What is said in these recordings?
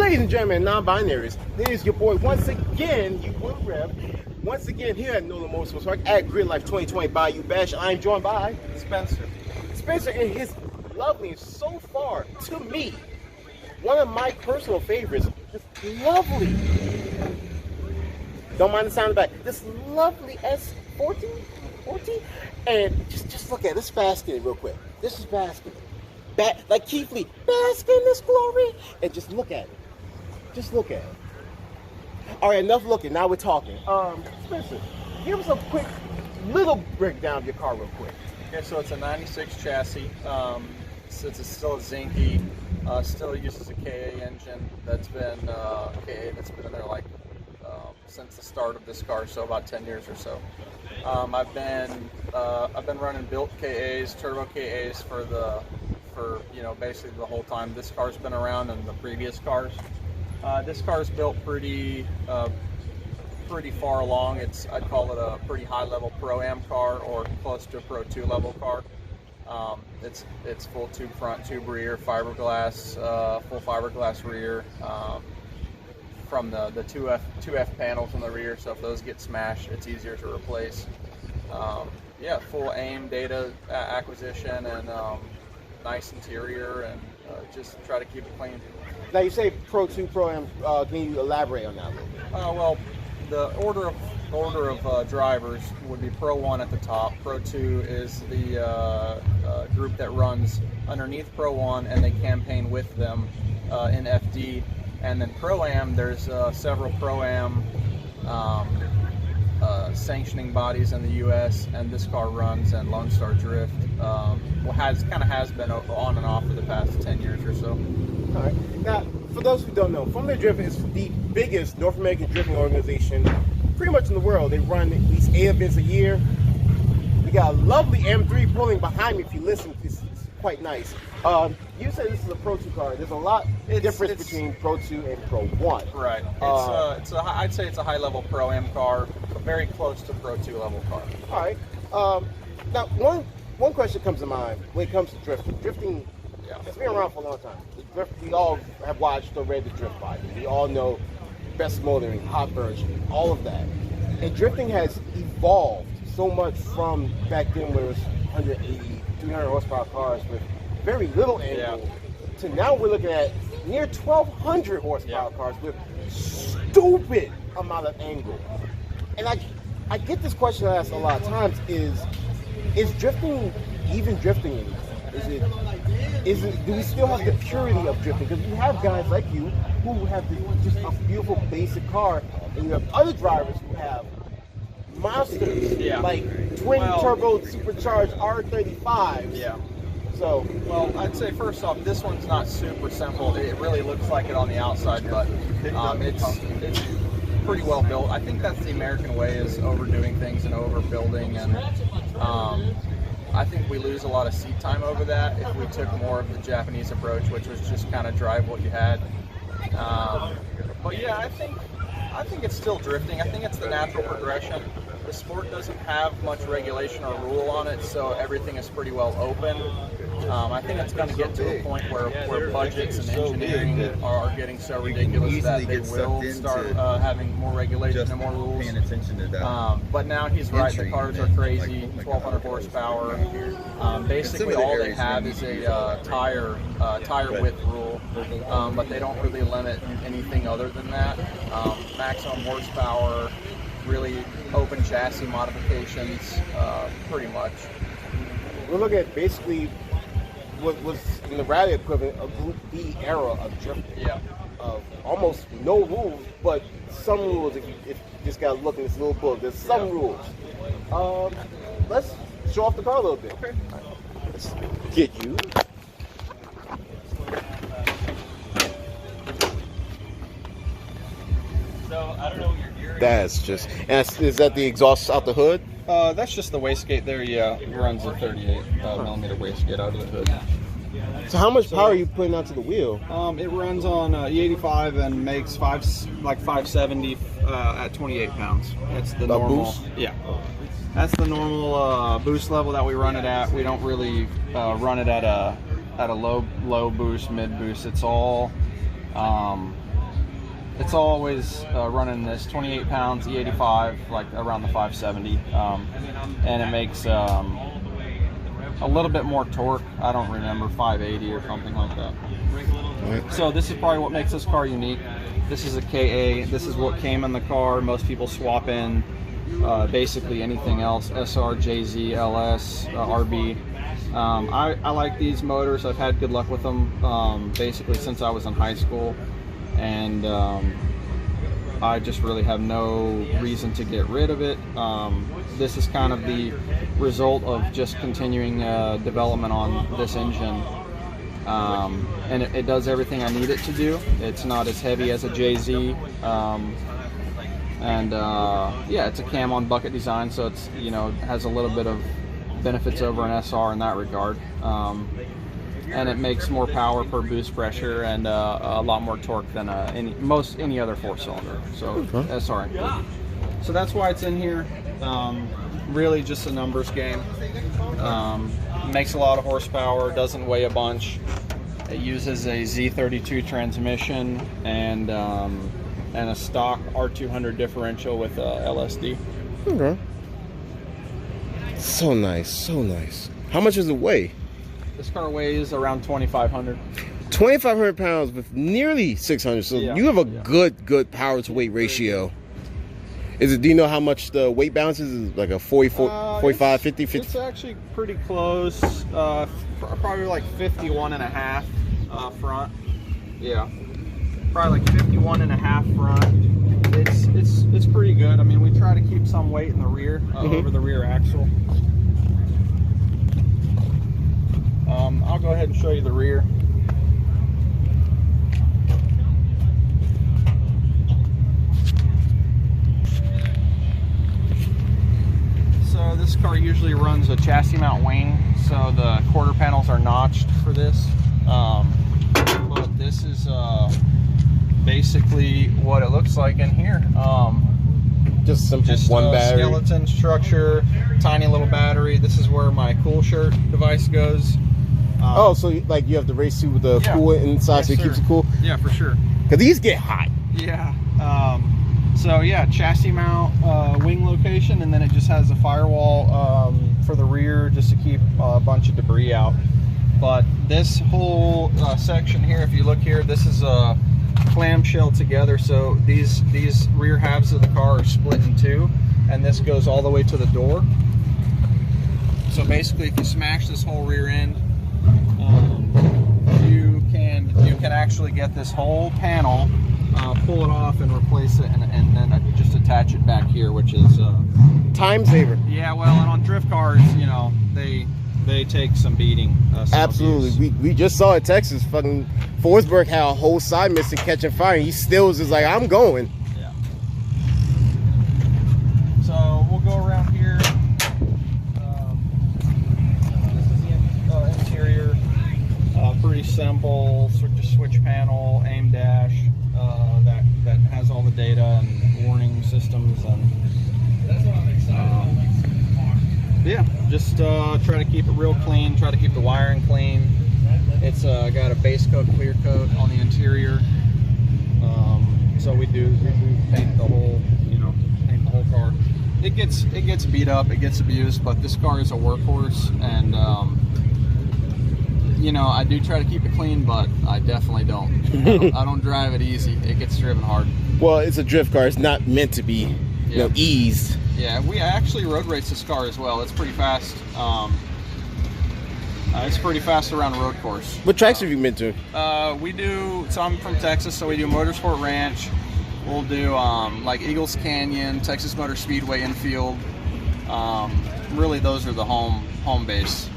Ladies and gentlemen, non-binaries, here's your boy once again, you will rev. Once again here at Nola Motorsports at Girdlife 2020 Bayou Bash. I'm joined by Spencer. Spencer and his lovely, so far to me, one of my personal favorites. This lovely, don't mind the sound of the back. This lovely S14, and just look at this basket real quick. This is basket. Like Keith Lee, bask in this glory, and just look at it. Just look at it. All right, enough looking. Now we're talking. Spencer, give us a quick little breakdown of your car, real quick. Okay, so it's a '96 chassis. It's still a Zinke. Still uses a KA engine. That's been that's been in there like since the start of this car, so about 10 years or so. I've been running built KAs, turbo KAs for basically the whole time this car's been around and the previous cars. This car's built pretty far along. I'd call it a pretty high level Pro-Am car or close to a Pro 2 level car. It's full tube front, tube rear, fiberglass, full fiberglass rear. From the 2F panels in the rear, so if those get smashed, it's easier to replace. Full AIM data acquisition and nice interior, and just try to keep it clean. Now you say Pro 2 Pro-Am, can you elaborate on that a little bit? Well, the order of drivers would be Pro 1 at the top. Pro 2 is the group that runs underneath Pro 1, and they campaign with them in FD. And then Pro-Am, there's several Pro-Am sanctioning bodies in the U.S. and this car runs in Lone Star Drift. Has been on and off for the past 10 years or so. All right. Now, for those who don't know, Formula Drift is the biggest North American drifting organization pretty much in the world. They run at least 8 events a year. We got a lovely M3 pulling behind me. If you listen, it's quite nice. You said this is a Pro 2 car. There's a lot difference between Pro 2 and Pro 1. Right. I'd say it's a high-level Pro-Am car, very close to Pro 2 level car. All right. Now, one question comes to mind when it comes to drifting. Drifting, it's been around for a long time. We all have watched or read the Drift Bible. We all know best motoring, hot version, all of that. And drifting has evolved so much from back then where it was 180, 300 horsepower cars with very little angle, to now we're looking at near 1,200 horsepower cars with stupid amount of angle. And I get this question asked a lot of times: is drifting even drifting anymore? Do we still have the purity of drifting? Because you have guys like you who have just a beautiful basic car, and you have other drivers who have monsters like twin turbo supercharged R35s. Yeah. So, well, I'd say first off, this one's not super simple. It really looks like it on the outside, but it's pretty well built. I think that's the American way, is overdoing things and overbuilding, and I think we lose a lot of seat time over that if we took more of the Japanese approach, which was just kind of drive what you had. But yeah, I think it's still drifting. I think it's the natural progression. The sport doesn't have much regulation or rule on it, so everything is pretty well open. I think it's going to get to a point where budgets and engineering are getting so ridiculous that they will start having more regulation and more rules. Paying attention to that. But now he's right, the cars are crazy, 1,200 horsepower. Basically all they have is a tire width rule, but they don't really limit anything other than that. Maximum horsepower, really open chassis modifications, pretty much. We're looking at basically what was in the rally equivalent a Group B era of drifting. Yeah. Of almost no rules, but some rules. If you just got to look in this little book, there's some rules. Let's show off the car a little bit. Okay. Let's get you. So I don't know what your That's just. And is that the exhaust out the hood? That's just the wastegate there. Yeah, it runs a 38 millimeter wastegate out of the hood. So how much power are you putting onto the wheel? It runs on E85 and makes 570 at 28 pounds. That's the normal boost? Yeah, that's the normal boost level that we run it at. We don't really run it at a low boost, mid boost. It's all It's always running this 28 pounds E85, like around the 570, and it makes a little bit more torque. I don't remember, 580 or something like that. Right. So this is probably what makes this car unique. This is a KA. This is what came in the car. Most people swap in basically anything else, SR, JZ, LS, RB. I like these motors. I've had good luck with them basically since I was in high school, and I just really have no reason to get rid of it. This is kind of the result of just continuing development on this engine, and it does everything I need it to do. It's not as heavy as a JZ, and yeah, it's a cam on bucket design, so it's, you know, has a little bit of benefits over an SR in that regard, and it makes more power per boost pressure and a lot more torque than any other four-cylinder, so SR included. So that's why it's in here. Really just a numbers game. Makes a lot of horsepower, doesn't weigh a bunch. It uses a Z32 transmission and a stock R200 differential with LSD. Okay. So nice, so nice. How much does it weigh? This car weighs around 2,500. 2,500 pounds with nearly 600. So Yeah, you have a yeah. good power to weight ratio. Is it? Do you know how much the weight balance is? Is it like a 44, 45, 50, 50? It's actually pretty close. Probably like 51 and a half front. Yeah, probably like 51 and a half front. It's pretty good. I mean, we try to keep some weight in the rear over the rear axle. I'll go ahead and show you the rear. So this car usually runs a chassis mount wing, so the quarter panels are notched for this. But this is basically what it looks like in here. Just simple, Just one battery. skeleton structure, tiny little battery. This is where my cool shirt device goes. Oh, so like you have the race suit with the Yeah. coolant inside, Yes, so it keeps sir. it cool. Yeah, for sure. Cause these get hot. Yeah. So yeah, chassis mount wing location, and then it just has a firewall for the rear just to keep a bunch of debris out. But this whole section here, if you look here, this is a clamshell together. So these rear halves of the car are split in two, and this goes all the way to the door. So basically, if you smash this whole rear end, you can actually get this whole panel, pull it off and replace it, and then just attach it back here, which is Time saver. yeah. Well, and on drift cars, you know, they take some beating. Some Absolutely. abuse. We just saw it, Texas. Fucking Forsberg had a whole side missing, catching fire. And he still was just like, I'm going. Yeah. So we'll go around here. This is the interior. Pretty simple. Just switch panel, aim dash. That has all the data and warning systems, and yeah, just try to keep it real clean. Try to keep the wiring clean. It's got a base coat, clear coat on the interior. So we paint the whole, paint the whole car. It gets beat up, it gets abused, but this car is a workhorse, and I do try to keep it clean, but I definitely don't. I don't drive it easy. It gets driven hard. Well, it's a drift car. It's not meant to be, eased. Yeah, we actually road race this car as well. It's pretty fast. It's pretty fast around a road course. What tracks have you been to? We do, so I'm from Texas, so we do Motorsport Ranch. We'll do like Eagles Canyon, Texas Motor Speedway infield. Really, those are the home base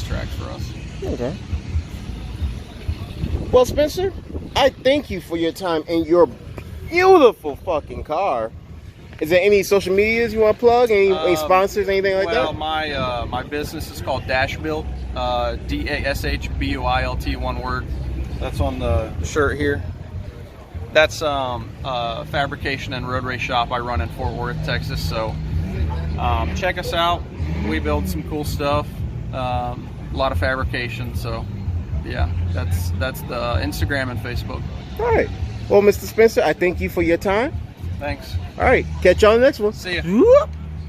tracks for us. Okay. Well, Spencer, I thank you for your time and your beautiful fucking car. Is there any social medias you want to plug? Any sponsors, anything like Well, that? my business is called DashBulit, DashBuilt, one word. That's on the shirt here. That's fabrication and road race shop I run in Fort Worth, Texas. So check us out. We build some cool stuff. A lot of fabrication. So yeah, that's the Instagram and Facebook. All right. Well, Mr. Spencer, I thank you for your time. Thanks. All right, catch y'all on the next one. See ya. Whoop.